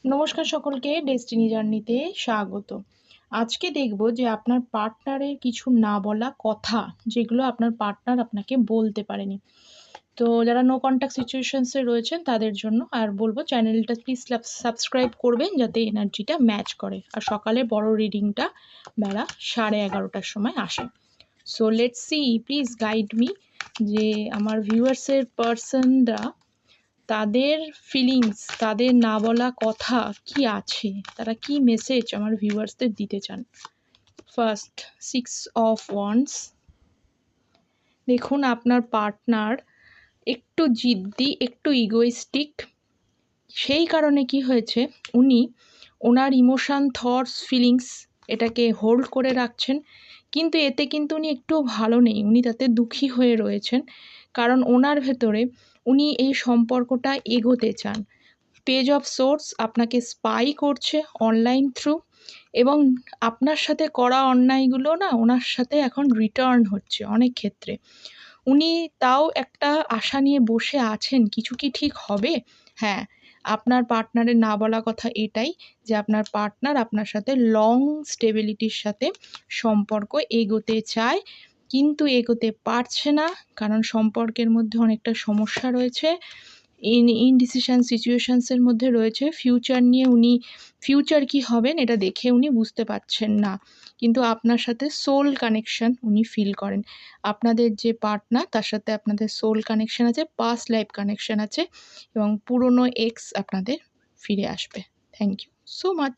নমস্কার সকলকে, ডেস্টিনি জার্নিতে স্বাগত। আজকে দেখব যে আপনার পার্টনারের কিছু না বলা কথা, যেগুলো আপনার পার্টনার আপনাকে বলতে পারেনি। তো যারা নো কনট্যাক্ট সিচুয়েশনস এ রয়েছেন তাদের জন্য আর বলবো চ্যানেলটা প্লিজ সাবস্ক্রাইব করবেন যাতে এনার্জিটা ম্যাচ করে। আর সকালে বড় রিডিংটা বেলা 11:30টার সময় আসে। So let's see, please guide me যে আমার ভিউয়ার্সের পার্সনরা তাদের ফিলিংস, তাদের না বলা কথা কি আছে, তারা কি মেসেজ আমার ভিউয়ার্সদের দিতে চান। First 6 of wands. দেখুন আপনার পার্টনার একটু জিদ্দি, একটু ইগোইস্টিক। সেই কারণে কি হয়েছে, উনি ওনার ইমোশান, থটস, ফিলিংস এটাকে হোল্ড করে রাখছেন, কিন্তু এতে কিন্তু উনি একটুও ভালো নেই, উনি তাতে দুঃখী হয়ে রয়েছেন। কারণ ওনার ভেতরে উনি এই সম্পর্কটা এগোতে চান। পেজ অফ সোর্স আপনাকে স্পাই করছে অনলাইন থ্রু, এবং আপনার সাথে করা অন্যায়গুলো না ওনার সাথে এখন রিটার্ন হচ্ছে অনেক ক্ষেত্রে। উনি তাও একটা আশা নিয়ে বসে আছেন, কিছু কি ঠিক হবে? হ্যাঁ, আপনার পার্টনারের না বলা কথা এটাই যে আপনার পার্টনার আপনার সাথে লং স্টেবিলিটির সাথে সম্পর্ক এগোতে চায়, কিন্তু এগোতে পারছে না। কারণ সম্পর্কের মধ্যে অনেকটা সমস্যা রয়েছে, ইনডিসিশন সিচুয়েশনসের মধ্যে রয়েছে। ফিউচার নিয়ে উনি, ফিউচার কি হবেন এটা দেখে উনি বুঝতে পারছেন না। কিন্তু আপনার সাথে সোল কানেকশন উনি ফিল করেন। আপনাদের যে পার্টনার তার সাথে আপনাদের সোল কানেকশন আছে, পাস্ট লাইফ কানেকশন আছে, এবং পুরনো এক্স আপনাদের ফিরে আসবে। Thank you so much.